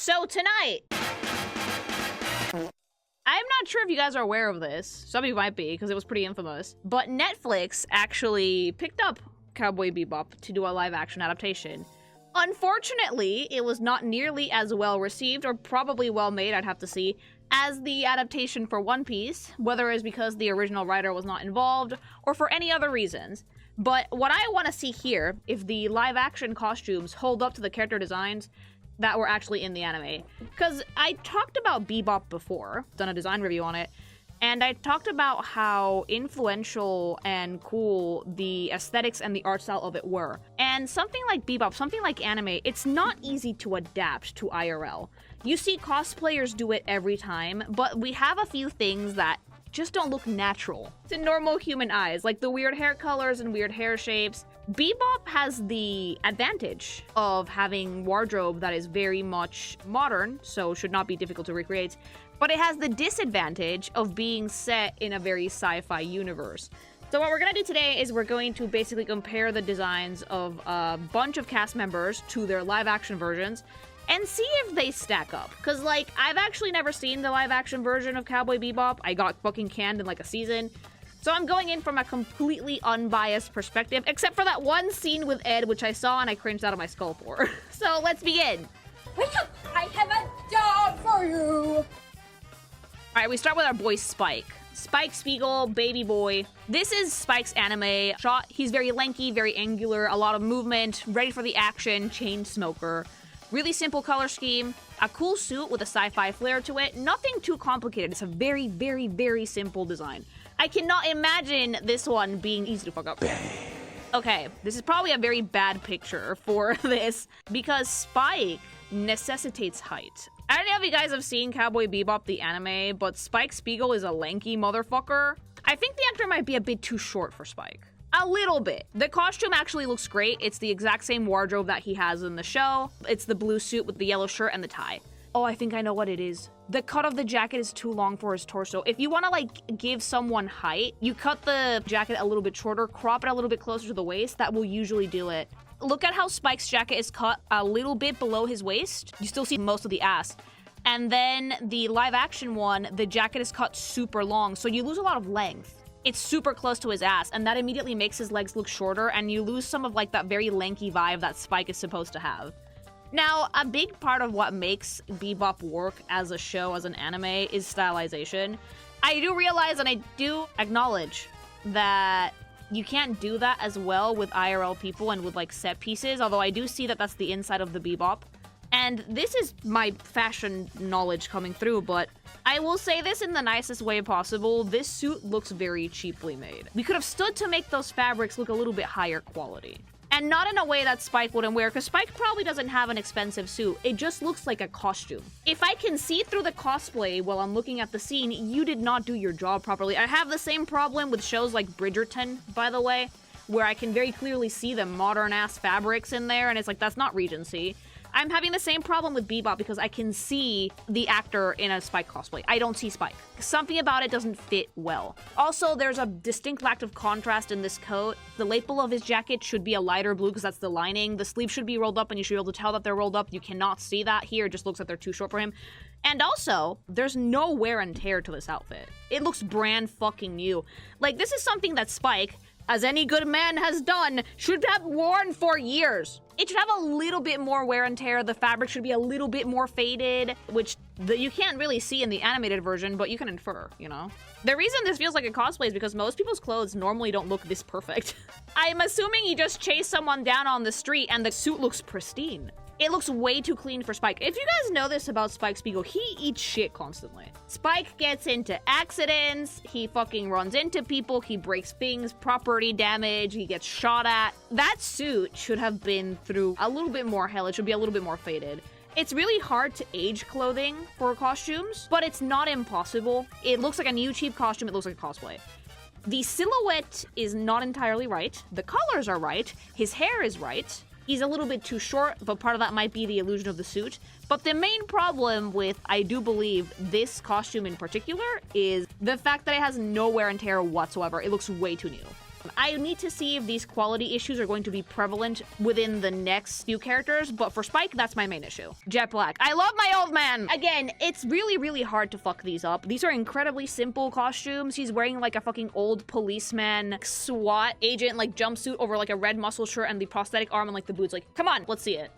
So tonight, I'm not sure if you guys are aware of this. Some of you might be, because it was pretty infamous. But Netflix actually picked up Cowboy Bebop to do a live-action adaptation. Unfortunately, it was not nearly as well received, or probably well made, I'd have to see, as the adaptation for One Piece, whether it's because the original writer was not involved, or for any other reasons. But what I want to see here, if the live-action costumes hold up to the character designs that were actually in the anime. Because I talked about Bebop before, done a design review on it, and I talked about how influential and cool the aesthetics and the art style of it were. And something like Bebop, something like anime, it's not easy to adapt to IRL. You see cosplayers do it every time, but we have a few things that just don't look natural to normal human eyes, like the weird hair colors and weird hair shapes. Bebop has the advantage of having wardrobe that is very much modern, so should not be difficult to recreate, but it has the disadvantage of being set in a very sci-fi universe. So what we're gonna do today is we're going to basically compare the designs of a bunch of cast members to their live-action versions and see if they stack up. Cause like, I've actually never seen the live-action version of Cowboy Bebop. I got fucking canned in like a season. So I'm going in from a completely unbiased perspective, except for that one scene with Ed, which I saw and I cringed out of my skull for. So let's begin. Wake up! I have a job for you! Alright, we start with our boy Spike. Spike Spiegel, baby boy. This is Spike's anime shot. He's very lanky, very angular, a lot of movement, ready for the action, chain smoker. Really simple color scheme, a cool suit with a sci-fi flair to it. Nothing too complicated. It's a very, very, very simple design. I cannot imagine this one being easy to fuck up. Okay, this is probably a very bad picture for this because Spike necessitates height. I don't know if you guys have seen Cowboy Bebop the anime, but Spike Spiegel is a lanky motherfucker. I think the actor might be a bit too short for Spike. A little bit. The costume actually looks great. It's the exact same wardrobe that he has in the show. It's the blue suit with the yellow shirt and the tie. Oh, I think I know what it is. The cut of the jacket is too long for his torso. If you want to, like, give someone height, you cut the jacket a little bit shorter, crop it a little bit closer to the waist. That will usually do it. Look at how Spike's jacket is cut a little bit below his waist. You still see most of the ass. And then the live-action one, the jacket is cut super long, so you lose a lot of length. It's super close to his ass, and that immediately makes his legs look shorter, and you lose some of, like, that very lanky vibe that Spike is supposed to have. Now, a big part of what makes Bebop work as a show, as an anime, is stylization. I do realize and I do acknowledge that you can't do that as well with IRL people and with, like, set pieces, although I do see that that's the inside of the Bebop. And this is my fashion knowledge coming through, but I will say this in the nicest way possible. This suit looks very cheaply made. We could have stood to make those fabrics look a little bit higher quality. And not in a way that Spike wouldn't wear, because Spike probably doesn't have an expensive suit. It just looks like a costume. If I can see through the cosplay while I'm looking at the scene, you did not do your job properly. I have the same problem with shows like Bridgerton, by the way, where I can very clearly see the modern-ass fabrics in there, and it's like, that's not Regency. I'm having the same problem with Bebop because I can see the actor in a Spike cosplay. I don't see Spike. Something about it doesn't fit well. Also, there's a distinct lack of contrast in this coat. The lapel of his jacket should be a lighter blue because that's the lining. The sleeves should be rolled up and you should be able to tell that they're rolled up. You cannot see that here. It just looks like they're too short for him. And also, there's no wear and tear to this outfit. It looks brand fucking new. Like, this is something that Spike, as any good man has done, should have worn for years. It should have a little bit more wear and tear. The fabric should be a little bit more faded, which you can't really see in the animated version, but you can infer, you know? The reason this feels like a cosplay is because most people's clothes normally don't look this perfect. I'm assuming he just chased someone down on the street and the suit looks pristine. It looks way too clean for Spike. If you guys know this about Spike Spiegel, he eats shit constantly. Spike gets into accidents, he fucking runs into people, he breaks things, property damage, he gets shot at. That suit should have been through a little bit more hell. It should be a little bit more faded. It's really hard to age clothing for costumes, but it's not impossible. It looks like a new cheap costume, it looks like a cosplay. The silhouette is not entirely right. The colors are right. His hair is right. He's a little bit too short, but part of that might be the illusion of the suit. But the main problem with, I do believe, this costume in particular is the fact that it has no wear and tear whatsoever. It looks way too new. I need to see if these quality issues are going to be prevalent within the next few characters, but for Spike, that's my main issue. Jet Black. I love my old man! Again, it's really, really hard to fuck these up. These are incredibly simple costumes. He's wearing like a fucking old policeman, SWAT agent, like jumpsuit over like a red muscle shirt and the prosthetic arm and like the boots. Like, come on, let's see it.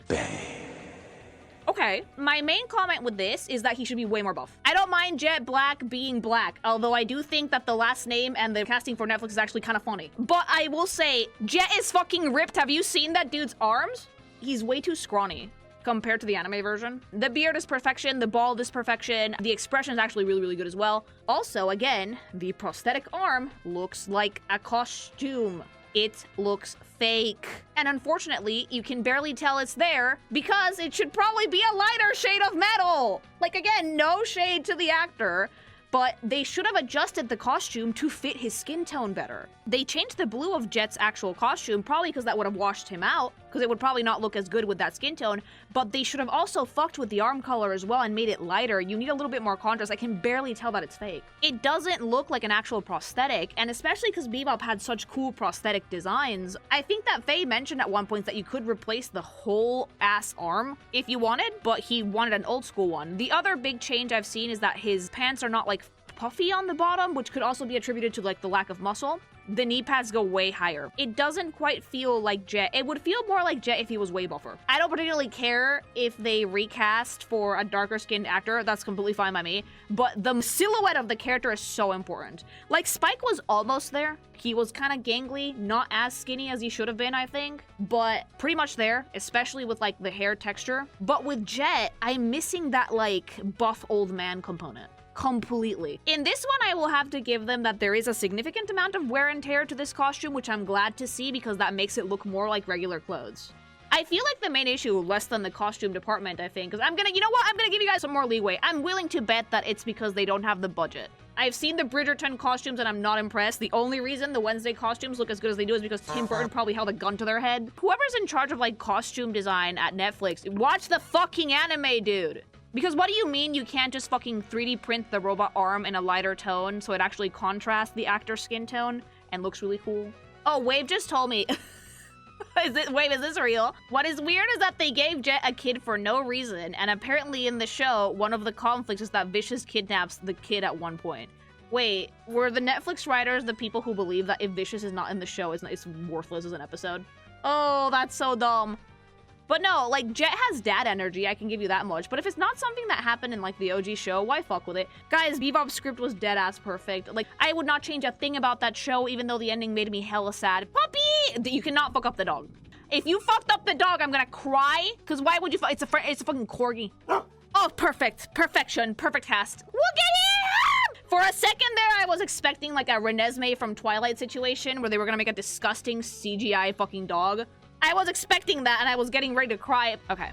Okay, my main comment with this is that he should be way more buff. I don't mind Jet Black being black, although I do think that the last name and the casting for Netflix is actually kind of funny. But I will say, Jet is fucking ripped. Have you seen that dude's arms? He's way too scrawny compared to the anime version. The beard is perfection, the bald is perfection, the expression is actually really, really good as well. Also, again, the prosthetic arm looks like a costume. It looks fake. And unfortunately, you can barely tell it's there because it should probably be a lighter shade of metal. Like, again, no shade to the actor, but they should have adjusted the costume to fit his skin tone better. They changed the blue of Jet's actual costume, probably because that would have washed him out, because it would probably not look as good with that skin tone, but they should have also fucked with the arm color as well and made it lighter. You need a little bit more contrast. I can barely tell that it's fake. It doesn't look like an actual prosthetic, and especially because Bebop had such cool prosthetic designs. I think that Faye mentioned at one point that you could replace the whole ass arm if you wanted, but he wanted an old school one. The other big change I've seen is that his pants are not like puffy on the bottom, which could also be attributed to like the lack of muscle. The knee pads go way higher. It doesn't quite feel like Jet. It would feel more like Jet if he was way buffer. I don't particularly care if they recast for a darker skinned actor. That's completely fine by me. But the silhouette of the character is so important. Like, Spike was almost there. He was kind of gangly, not as skinny as he should have been, I think, but pretty much there, especially with like the hair texture. But with Jet, I'm missing that like buff old man component. Completely. In this one, I will have to give them that there is a significant amount of wear and tear to this costume, which I'm glad to see because that makes it look more like regular clothes. I feel like the main issue, less than the costume department, I think, because you know what? I'm gonna give you guys some more leeway. I'm willing to bet that it's because they don't have the budget. I've seen the Bridgerton costumes and I'm not impressed. The only reason the Wednesday costumes look as good as they do is because Tim Burton probably held a gun to their head. Whoever's in charge of like costume design at Netflix, watch the fucking anime, dude. Because what do you mean you can't just fucking 3D print the robot arm in a lighter tone so it actually contrasts the actor's skin tone and looks really cool? Oh, Wave just told me. Wave, is this real? What is weird is that they gave Jet a kid for no reason, and apparently in the show, one of the conflicts is that Vicious kidnaps the kid at one point. Wait, were the Netflix writers the people who believe that if Vicious is not in the show, it's worthless as an episode? Oh, that's so dumb. But no, like, Jet has dad energy, I can give you that much. But if it's not something that happened in, like, the OG show, why fuck with it? Guys, Bebop's script was dead-ass perfect. Like, I would not change a thing about that show, even though the ending made me hella sad. Puppy! You cannot fuck up the dog. If you fucked up the dog, I'm gonna cry. Because why would you it's a fucking corgi. Oh, perfect. Perfection. Perfect cast. Look at him! For a second there, I was expecting, like, a Renesmee from Twilight situation, where they were gonna make a disgusting CGI fucking dog. I was expecting that, and I was getting ready to cry. Okay.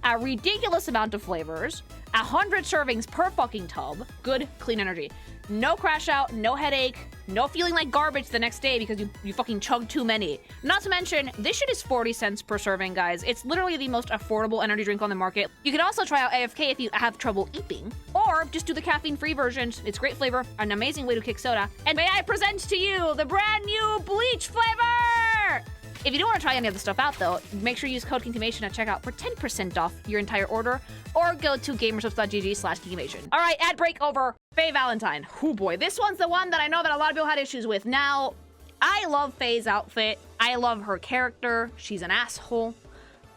A ridiculous amount of flavors, 100 servings per fucking tub, good, clean energy. No crash out, no headache, no feeling like garbage the next day because you fucking chugged too many. Not to mention, this shit is 40 cents per serving, guys. It's literally the most affordable energy drink on the market. You can also try out AFK if you have trouble eating, or just do the caffeine-free version. It's great flavor, an amazing way to kick soda. And may I present to you the brand new bleach flavor! If you don't want to try any of the stuff out, though, make sure you use code KINKIMATION at checkout for 10% off your entire order, or go to gamersubs.gg/KINKIMATION. All right, ad break over. Faye Valentine. Oh boy, this one's the one that I know that a lot of people had issues with. Now, I love Faye's outfit. I love her character. She's an asshole.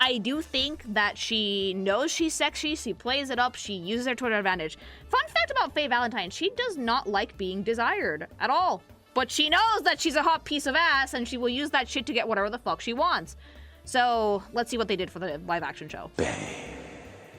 I do think that she knows she's sexy. She plays it up. She uses her to her advantage. Fun fact about Faye Valentine, she does not like being desired at all. But she knows that she's a hot piece of ass, and she will use that shit to get whatever the fuck she wants. So, let's see what they did for the live-action show.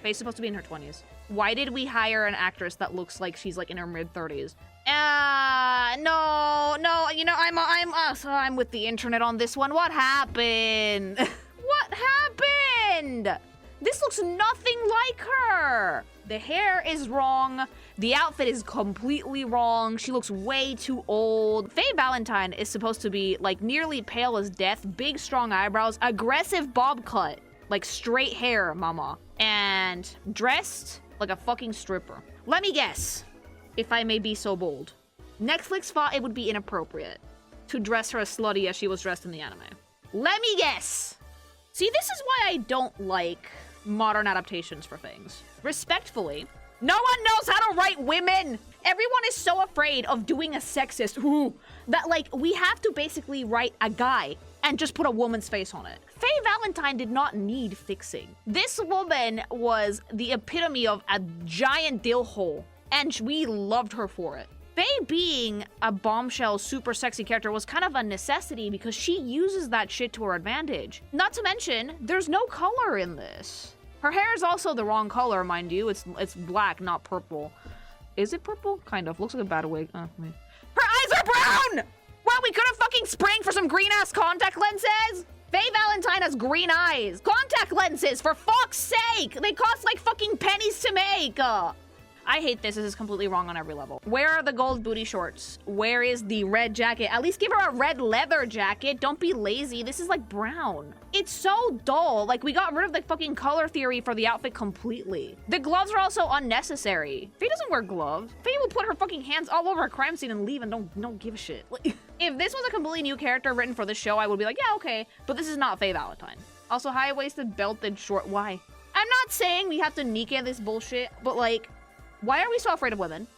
Faye's supposed to be in her 20s. Why did we hire an actress that looks like she's, like, in her mid-30s? No, you know, I'm with the internet on this one. What happened? What happened? This looks nothing like her. The hair is wrong. The outfit is completely wrong. She looks way too old. Faye Valentine is supposed to be like nearly pale as death, big strong eyebrows, aggressive bob cut, like straight hair, mama, and dressed like a fucking stripper. Let me guess, if I may be so bold. Netflix thought it would be inappropriate. to dress her as slutty as she was dressed in the anime. Let me guess. See, this is why I don't like modern adaptations for things. Respectfully, no one knows how to write women. Everyone is so afraid of doing a sexist that like we have to basically write a guy and just put a woman's face on it. Faye Valentine did not need fixing. This woman was the epitome of a giant dill hole, and we loved her for it. Faye being a bombshell, super sexy character was kind of a necessity because she uses that shit to her advantage. Not to mention, there's no color in this. Her hair is also the wrong color, mind you. It's black, not purple. Is it purple? Kind of. Looks like a bad wig. Her eyes are brown! Well, we could have fucking sprang for some green-ass contact lenses! Faye Valentine has green eyes. Contact lenses, for fuck's sake! They cost like fucking pennies to make! I hate this. This is completely wrong on every level. Where are the gold booty shorts? Where is the red jacket? At least give her a red leather jacket. Don't be lazy. This is like brown. It's so dull. Like, we got rid of the fucking color theory for the outfit completely. The gloves are also unnecessary. Faye doesn't wear gloves. Faye will put her fucking hands all over a crime scene and leave and don't give a shit. Like, if this was a completely new character written for the show, I would be like, yeah, okay. But this is not Faye Valentine. Also, high-waisted, belted, short. Why? I'm not saying we have to Nika this bullshit, but like, why are we so afraid of women?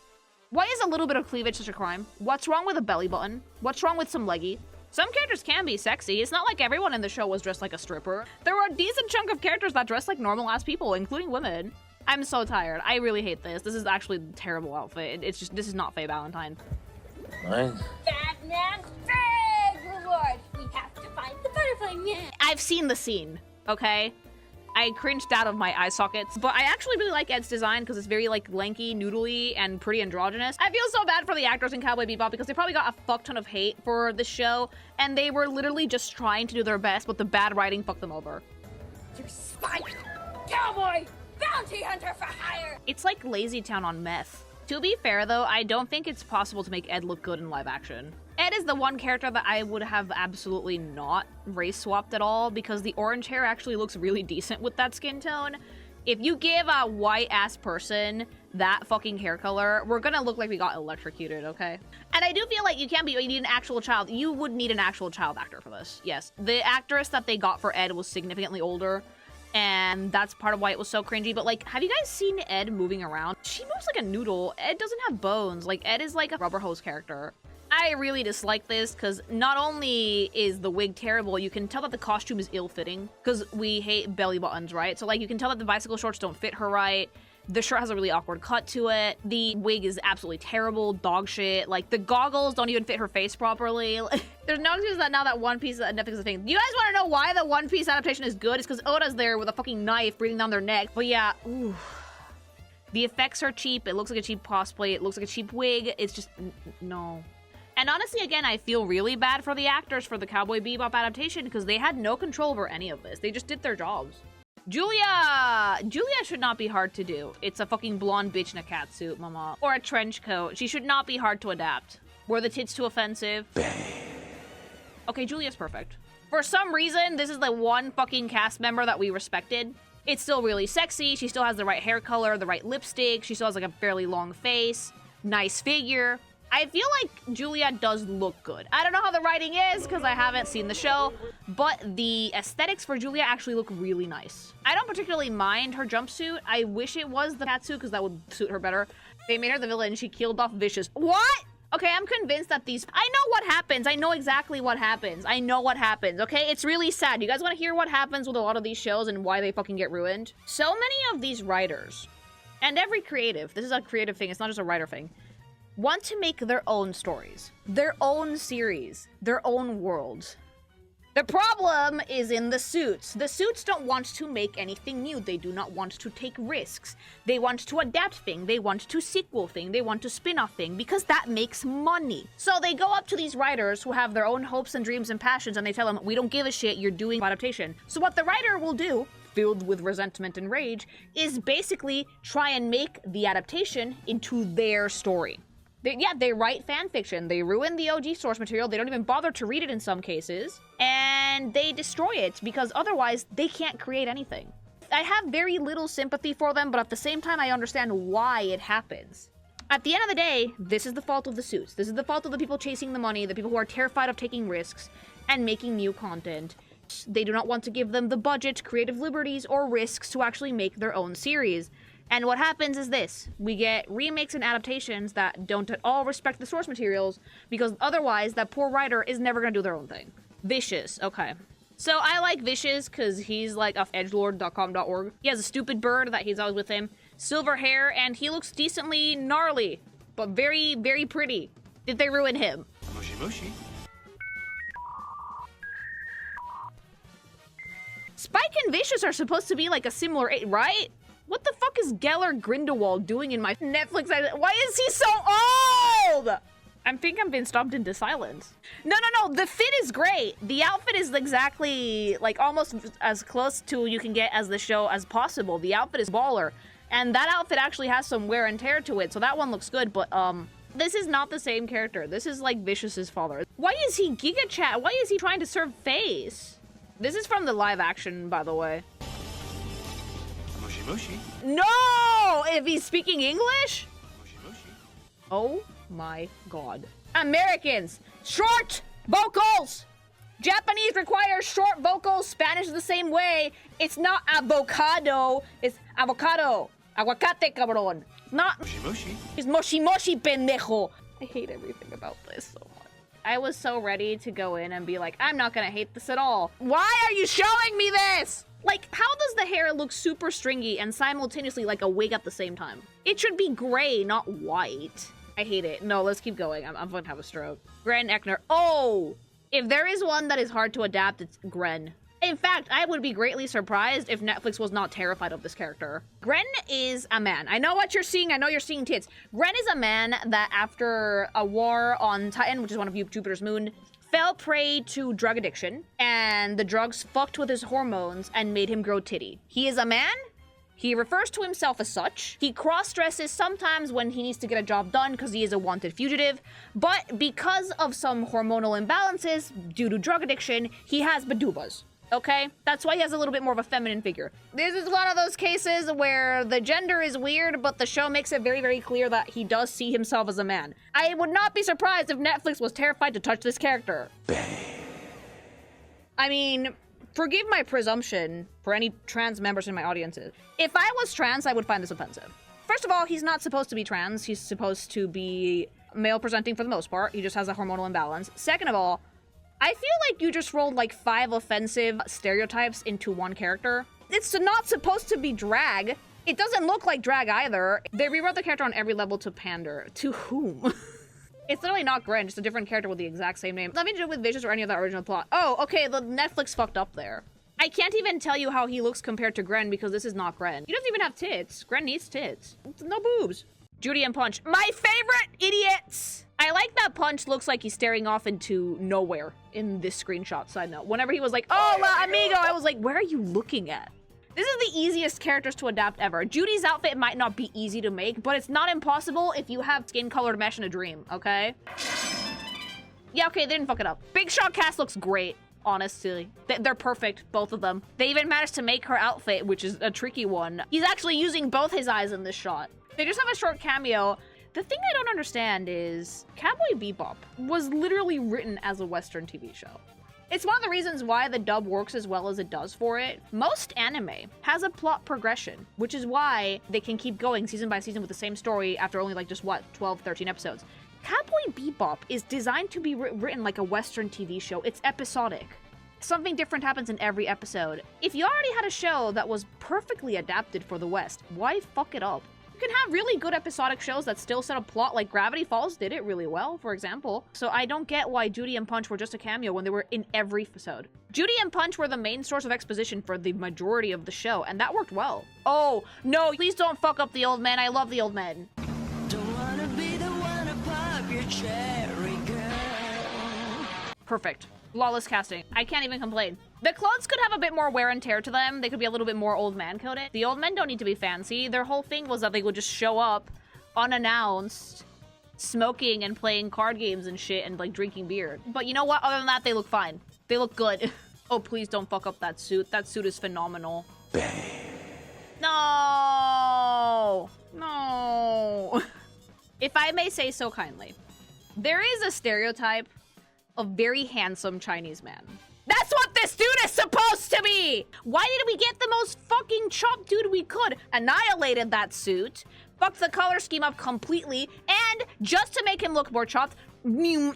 Why is a little bit of cleavage such a crime? What's wrong with a belly button? What's wrong with some leggy? Some characters can be sexy. It's not like everyone in the show was dressed like a stripper. There were a decent chunk of characters that dressed like normal-ass people, including women. I'm so tired. I really hate this. This is actually a terrible outfit. It's just, this is not Faye Valentine. Right. Batman's big reward. We have to find the butterfly man. I've seen the scene, okay? I cringed out of my eye sockets, but I actually really like Ed's design because it's very like lanky, noodly, and pretty androgynous. I feel so bad for the actors in Cowboy Bebop because they probably got a fuck ton of hate for the show, and they were literally just trying to do their best, but the bad writing fucked them over. You're Spike, cowboy, bounty hunter for hire. It's like Lazy Town on meth. To be fair though, I don't think it's possible to make Ed look good in live action. Ed is the one character that I would have absolutely not race swapped at all because the orange hair actually looks really decent with that skin tone. If you give a white-ass person that fucking hair color, we're gonna look like we got electrocuted, okay? And I do feel like you need an actual child. You would need an actual child actor for this, yes. The actress that they got for Ed was significantly older, and that's part of why it was so cringy. But like, have you guys seen Ed moving around? She moves like a noodle. Ed doesn't have bones. Like, Ed is like a rubber hose character. I really dislike this because not only is the wig terrible, you can tell that the costume is ill-fitting because we hate belly buttons, right? So like, you can tell that the bicycle shorts don't fit her right. The shirt has a really awkward cut to it. The wig is absolutely terrible, dog shit. Like, the goggles don't even fit her face properly. There's no excuse that now that One Piece Netflix is a thing. You guys want to know why the One Piece adaptation is good? It's because Oda's there with a fucking knife breathing down their neck. But yeah, ooh. The effects are cheap. It looks like a cheap cosplay. It looks like a cheap wig. It's just, no. And honestly, again, I feel really bad for the actors for the Cowboy Bebop adaptation because they had no control over any of this. They just did their jobs. Julia should not be hard to do. It's a fucking blonde bitch in a catsuit, mama. Or a trench coat. She should not be hard to adapt. Were the tits too offensive? Okay, Julia's perfect. For some reason, this is the one fucking cast member that we respected. It's still really sexy. She still has the right hair color, the right lipstick. She still has like a fairly long face. Nice figure. I feel like Julia does look good. I don't know how the writing is because I haven't seen the show, but the aesthetics for Julia actually look really nice. I don't particularly mind her jumpsuit. I wish it was the catsuit because that would suit her better. They made her the villain and she killed off Vicious. What? Okay, I'm convinced that these... I know what happens. I know exactly what happens. I know what happens, okay? It's really sad. You guys want to hear what happens with a lot of these shows and why they fucking get ruined? So many of these writers, and every creative, this is a creative thing, it's not just a writer thing, want to make their own stories, their own series, their own worlds. The problem is in the suits. The suits don't want to make anything new. They do not want to take risks. They want to adapt thing. They want to sequel thing. They want to spin-off thing because that makes money. So they go up to these writers who have their own hopes and dreams and passions and they tell them, we don't give a shit, you're doing adaptation. So what the writer will do, filled with resentment and rage, is basically try and make the adaptation into their story. They write fan fiction. They ruin the OG source material. They don't even bother to read it in some cases. And they destroy it because otherwise they can't create anything. I have very little sympathy for them, but at the same time, I understand why it happens. At the end of the day, this is the fault of the suits. This is the fault of the people chasing the money, the people who are terrified of taking risks and making new content. They do not want to give them the budget, creative liberties, or risks to actually make their own series. And what happens is this. We get remakes and adaptations that don't at all respect the source materials, because otherwise that poor writer is never going to do their own thing. Vicious. Okay. So I like Vicious because he's like off edgelord.com.org. He has a stupid bird that he's always with him. Silver hair, and he looks decently gnarly, but very, very pretty. Did they ruin him? Mushy mushy. Spike and Vicious are supposed to be like a similar age, right? What the fuck is Geller Grindelwald doing in my Netflix? Why is he so old? I think I'm being stomped into silence. No. The fit is great. The outfit is exactly, like, almost as close to you can get as the show as possible. The outfit is baller. And that outfit actually has some wear and tear to it, so that one looks good, but, this is not the same character. This is, like, Vicious's father. Why is he Giga Chat? Why is he trying to serve face? This is from the live action, by the way. Mushy mushy. No! If he's speaking English? Mushy mushy. Oh my god. Americans, short vocals! Japanese requires short vocals, Spanish is the same way. It's not avocado, it's avocado. Aguacate, cabrón. It's not... Mushy mushy. It's moshi moshi, pendejo. I hate everything about this so much. I was so ready to go in and be like, I'm not gonna hate this at all. Why are you showing me this? Like, how does the hair look super stringy and simultaneously like a wig at the same time? It should be gray, not white. I hate it. No, let's keep going. I'm gonna have a stroke. Gren Eckner. Oh! If there is one that is hard to adapt, it's Gren. In fact, I would be greatly surprised if Netflix was not terrified of this character. Gren is a man. I know what you're seeing. I know you're seeing tits. Gren is a man that after a war on Titan, which is one of Jupiter's moon, fell prey to drug addiction, and the drugs fucked with his hormones and made him grow titty. He is a man. He refers to himself as such. He cross-dresses sometimes when he needs to get a job done because he is a wanted fugitive, but because of some hormonal imbalances due to drug addiction, he has badubas. Okay? That's why he has a little bit more of a feminine figure. This is one of those cases where the gender is weird, but the show makes it very, very clear that he does see himself as a man. I would not be surprised if Netflix was terrified to touch this character. I mean, forgive my presumption for any trans members in my audiences. If I was trans, I would find this offensive. First of all, he's not supposed to be trans. He's supposed to be male presenting for the most part. He just has a hormonal imbalance. Second of all, I feel like you just rolled like 5 offensive stereotypes into one character. It's not supposed to be drag. It doesn't look like drag either. They rewrote the character on every level to pander. To whom? It's literally not Gren, just a different character with the exact same name. Nothing to do with Vicious or any of the original plot. Oh, okay, the Netflix fucked up there. I can't even tell you how he looks compared to Gren because this is not Gren. He doesn't even have tits. Gren needs tits. No boobs. Judy and Punch. My favorite idiots! I like that Punch looks like he's staring off into nowhere in this screenshot, side note. Whenever he was like, oh, la amigo, I was like, where are you looking at? This is the easiest characters to adapt ever. Judy's outfit might not be easy to make, but it's not impossible if you have skin-colored mesh in a dream, okay? Yeah, okay, they didn't fuck it up. Big Shot cast looks great, honestly. They're perfect, both of them. They even managed to make her outfit, which is a tricky one. He's actually using both his eyes in this shot. They just have a short cameo. The thing I don't understand is Cowboy Bebop was literally written as a Western TV show. It's one of the reasons why the dub works as well as it does for it. Most anime has a plot progression, which is why they can keep going season by season with the same story after only like just what, 12, 13 episodes. Cowboy Bebop is designed to be written like a Western TV show. It's episodic. Something different happens in every episode. If you already had a show that was perfectly adapted for the West, why fuck it up? You can have really good episodic shows that still set a plot, like Gravity Falls did it really well, for example. So I don't get why Judy and Punch were just a cameo when they were in every episode. Judy and Punch were the main source of exposition for the majority of the show, and that worked well. Oh, no, please don't fuck up the old man. I love the old man. Don't wanna be the one to pop your cherry, girl. Perfect. Flawless casting. I can't even complain. The clothes could have a bit more wear and tear to them. They could be a little bit more old man coded. The old men don't need to be fancy. Their whole thing was that they would just show up unannounced, smoking and playing card games and shit and like drinking beer. But you know what? Other than that, they look fine. They look good. Oh, please don't fuck up that suit. That suit is phenomenal. No! No! If I may say so kindly, there is a stereotype of very handsome Chinese man. That's what this dude is supposed to be! Why did we get the most fucking chopped dude we could? Annihilated that suit, fucked the color scheme up completely, and just to make him look more chopped,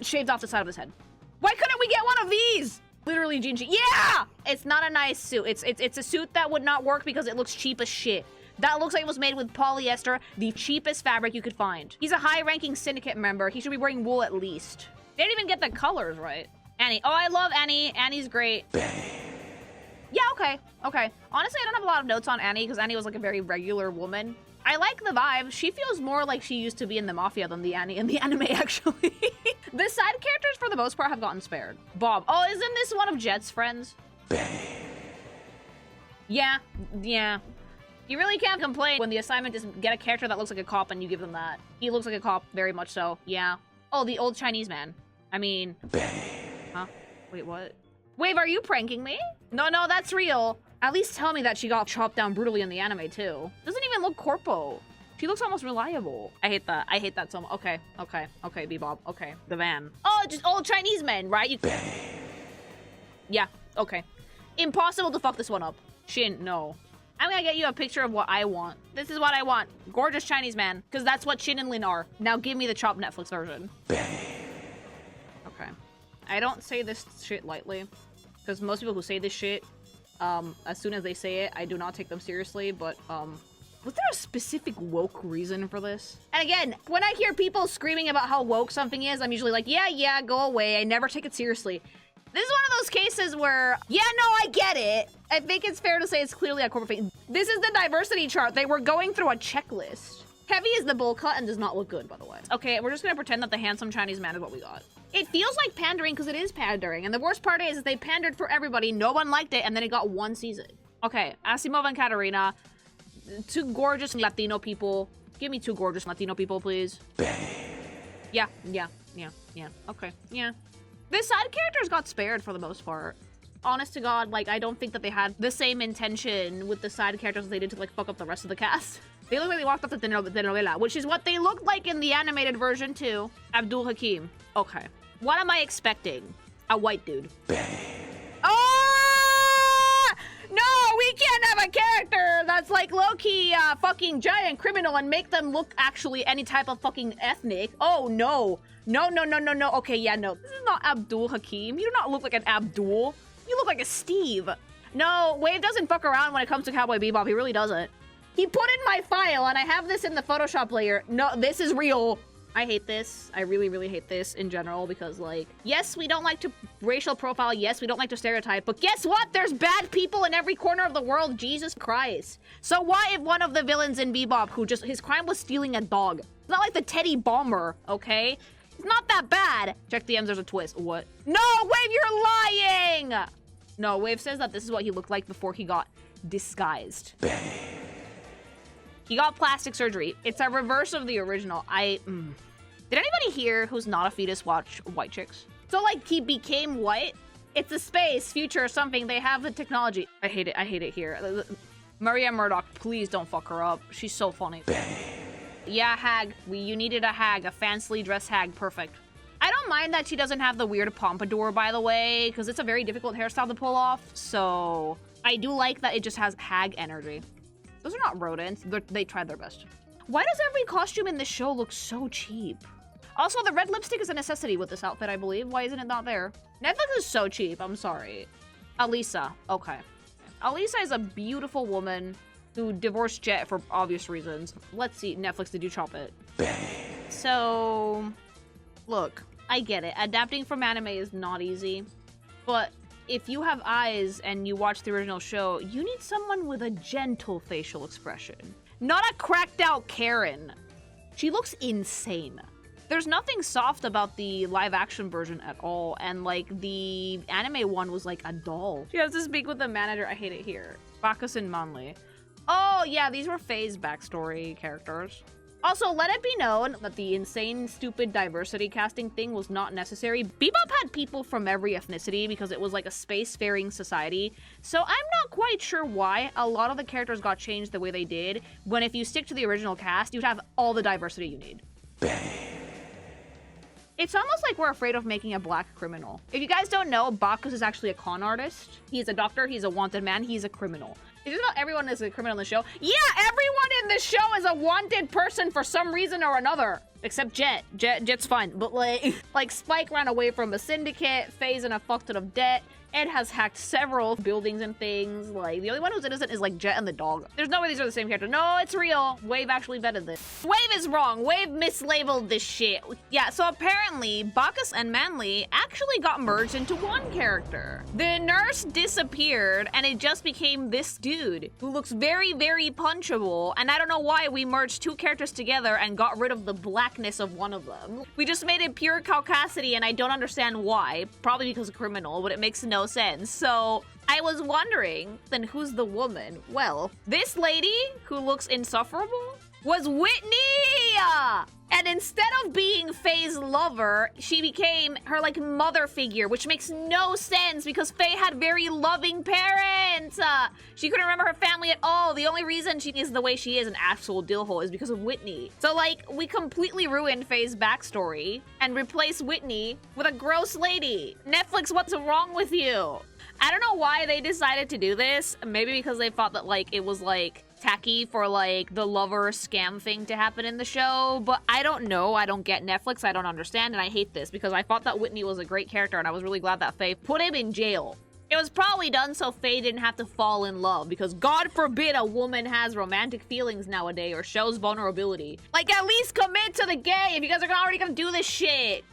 shaved off the side of his head. Why couldn't we get one of these? Literally, Jinji. Yeah! It's not a nice suit. It's a suit that would not work because it looks cheap as shit. That looks like it was made with polyester, the cheapest fabric you could find. He's a high-ranking syndicate member. He should be wearing wool at least. They didn't even get the colors right. Annie. Oh, I love Annie. Annie's great. Yeah, okay. Okay. Honestly, I don't have a lot of notes on Annie because Annie was like a very regular woman. I like the vibe. She feels more like she used to be in the Mafia than the Annie in the anime, actually. The side characters, for the most part, have gotten spared. Bob. Oh, isn't this one of Jet's friends? Yeah. Yeah. You really can't complain when the assignment is get a character that looks like a cop and you give them that. He looks like a cop, very much so. Yeah. Oh, the old Chinese man. I mean... Huh? Wait, what? Wave, are you pranking me? No, no, that's real. At least tell me that she got chopped down brutally in the anime, too. Doesn't even look corpo. She looks almost reliable. I hate that. I hate that so much. Okay, okay, okay, Bebop. Okay, the van. Oh, just old Chinese men, right? You... Yeah, okay. Impossible to fuck this one up. Shin, no. I'm gonna get you a picture of what I want. This is what I want. Gorgeous Chinese man. Because that's what Shin and Lin are. Now give me the chopped Netflix version. Okay. I don't say this shit lightly. Because most people who say this shit, as soon as they say it, I do not take them seriously. But, was there a specific woke reason for this? And again, when I hear people screaming about how woke something is, I'm usually like, yeah, go away. I never take it seriously. This is one of those cases where, yeah, no, I get it. I think it's fair to say it's clearly a corporate thing. This is the diversity chart. They were going through a checklist. Heavy is the bowl cut and does not look good, by the way. Okay, we're just gonna pretend that the handsome Chinese man is what we got. It feels like pandering because it is pandering. And the worst part is they pandered for everybody. No one liked it. And then it got one season. Okay, Asimov and Katerina. Two gorgeous Latino people. Give me two gorgeous Latino people, please. Yeah. Okay, yeah. The side characters got spared for the most part. Honest to God, like, I don't think that they had the same intention with the side characters as they did to, like, fuck up the rest of the cast. They look like they walked up to the novela, which is what they looked like in the animated version, too. Abdul Hakim. Okay. What am I expecting? A white dude. Oh! No, we can't have a character that's, like, low-key, fucking giant criminal and make them look actually any type of fucking ethnic. Oh, no. No. Okay, yeah, no. This is not Abdul Hakim. You do not look like an Abdul. You look like a Steve. No, Wave doesn't fuck around when it comes to Cowboy Bebop. He really doesn't. He put in my file, and I have this in the Photoshop layer. No, this is real. I hate this. I really, really hate this in general because, like, yes, we don't like to racial profile. Yes, we don't like to stereotype. But guess what? There's bad people in every corner of the world. Jesus Christ. So why if one of the villains in Bebop who just, his crime was stealing a dog? It's not like the Teddy Bomber, okay? It's not that bad. Check DMs, there's a twist. What? No, Wave, you're lying! No, Wave says that this is what he looked like before he got disguised. He got plastic surgery. It's a reverse of the original. Did anybody here who's not a fetus watch White Chicks? So, like, he became white? It's a space, future, or something. They have the technology. I hate it. I hate it here. Maria Murdock, please don't fuck her up. She's so funny. Yeah, hag. You needed a hag. A fancily dressed hag. Perfect. I don't mind that she doesn't have the weird pompadour, by the way, because it's a very difficult hairstyle to pull off. So I do like that it just has hag energy. Those are not rodents. They tried their best. Why does every costume in this show look so cheap? Also, the red lipstick is a necessity with this outfit, I believe. Why isn't it not there? Netflix is so cheap. I'm sorry. Alisa. Okay. Alisa is a beautiful woman who divorced Jet for obvious reasons. Let's see. Netflix, did you chop it? So, look, I get it. Adapting from anime is not easy. But if you have eyes and you watch the original show, you need someone with a gentle facial expression. Not a cracked out Karen. She looks insane. There's nothing soft about the live action version at all. And like the anime one was like a doll. She has to speak with the manager. I hate it here. Bacchus Manley. Oh yeah, these were Faye's backstory characters. Also, let it be known that the insane, stupid diversity casting thing was not necessary. Bebop had people from every ethnicity because it was like a space-faring society. So I'm not quite sure why a lot of the characters got changed the way they did, when if you stick to the original cast, you'd have all the diversity you need. It's almost like we're afraid of making a black criminal. If you guys don't know, Bacchus is actually a con artist. He's a doctor, he's a wanted man, he's a criminal. Is just about everyone is a criminal in the show? Yeah, everyone in the show is a wanted person for some reason or another. Except Jet. Jet's fine. But like Spike ran away from a syndicate, Faye's in a fuck ton of debt, Ed has hacked several buildings and things. Like, the only one who's innocent is, like, Jet and the dog. There's no way these are the same character. No, it's real. Wave actually vetted this. Wave is wrong. Wave mislabeled this shit. Yeah, so apparently, Bacchus and Manley actually got merged into one character. The nurse disappeared, and it just became this dude who looks very, very punchable, and I don't know why we merged two characters together and got rid of the blackness of one of them. We just made it pure caucasity, and I don't understand why. Probably because of criminal, but it makes no sense. So I was wondering, then who's the woman? Well, this lady who looks insufferable was Whitney! And instead of being Faye's lover, she became her, like, mother figure, which makes no sense because Faye had very loving parents. She couldn't remember her family at all. The only reason she is the way she is, an actual dillhole, is because of Whitney. So, like, we completely ruined Faye's backstory and replaced Whitney with a gross lady. Netflix, what's wrong with you? I don't know why they decided to do this. Maybe because they thought that, like, it was, like, tacky for, like, the lover scam thing to happen in the show, but I don't know. I don't get Netflix. I don't understand, and I hate this because I thought that Whitney was a great character, and I was really glad that Faye put him in jail. It was probably done so Faye didn't have to fall in love, because God forbid a woman has romantic feelings nowadays or shows vulnerability. Like, at least commit to the gay if you guys are already gonna do this shit.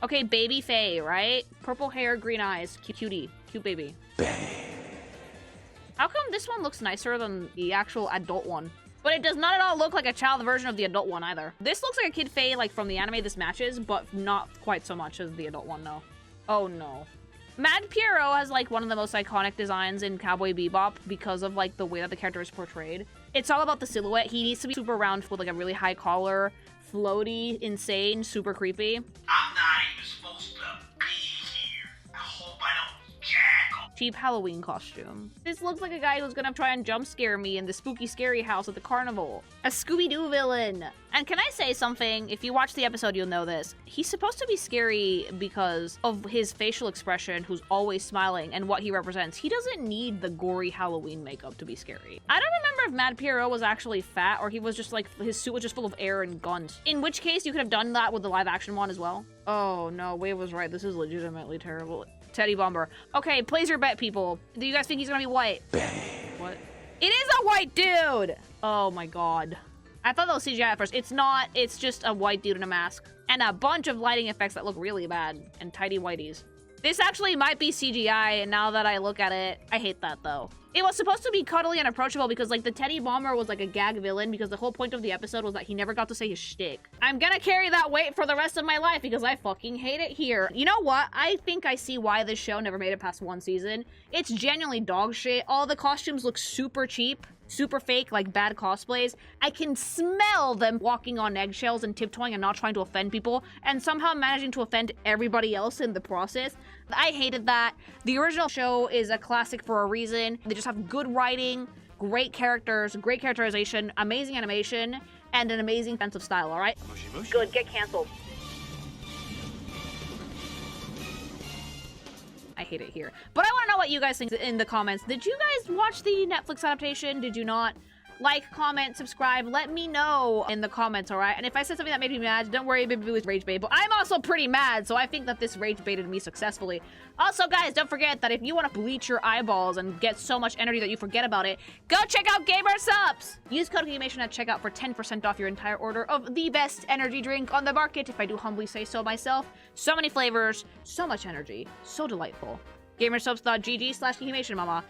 Okay, baby Faye, right? Purple hair, green eyes, cutie, cute baby. How come this one looks nicer than the actual adult one? But it does not at all look like a child version of the adult one either. This looks like a kid Faye, like, from the anime this matches, but not quite so much as the adult one, no. Oh, no. Mad Pierrot has, like, one of the most iconic designs in Cowboy Bebop because of, like, the way that the character is portrayed. It's all about the silhouette. He needs to be super round with, like, a really high collar, floaty, insane, super creepy. I'm not even supposed to be here. I hope I don't jackal. Cheap Halloween costume. This looks like a guy who's gonna try and jump scare me in the spooky scary house at the carnival. A Scooby-Doo villain. And can I say something? If you watch the episode, you'll know this. He's supposed to be scary because of his facial expression, who's always smiling, and what he represents. He doesn't need the gory Halloween makeup to be scary. I don't remember if Mad Pierrot was actually fat, or he was just like, his suit was just full of air and guns. In which case, you could have done that with the live action one as well. Oh no, Wave was right. This is legitimately terrible. Teddy Bomber. Okay, place your bet, people. Do you guys think he's gonna be white? What? It is a white dude! Oh my god. I thought that was CGI at first. It's not. It's just a white dude in a mask. And a bunch of lighting effects that look really bad. And tidy whiteys. This actually might be CGI, and now that I look at it, I hate that, though. It was supposed to be cuddly and approachable because, like, the Teddy Bomber was, like, a gag villain because the whole point of the episode was that he never got to say his shtick. I'm gonna carry that weight for the rest of my life because I fucking hate it here. You know what? I think I see why this show never made it past one season. It's genuinely dog shit. All the costumes look super cheap. Super fake, like bad cosplays. I can smell them walking on eggshells and tiptoeing and not trying to offend people, and somehow managing to offend everybody else in the process. I hated that. The original show is a classic for a reason. They just have good writing, great characters, great characterization, amazing animation, and an amazing sense of style, alright? Good, get canceled. I hate it here. But I want to know what you guys think in the comments. Did you guys watch the Netflix adaptation? Did you not? Like, comment, subscribe. Let me know in the comments, alright? And if I said something that made me mad, don't worry, baby, it was rage bait. But I'm also pretty mad, so I think that this rage baited me successfully. Also, guys, don't forget that if you want to bleach your eyeballs and get so much energy that you forget about it, go check out Gamer Subs! Use code GAMEATION at checkout for 10% off your entire order of the best energy drink on the market, if I do humbly say so myself. So many flavors, so much energy, so delightful. Gamersubs.gg/GAMEATION, mama.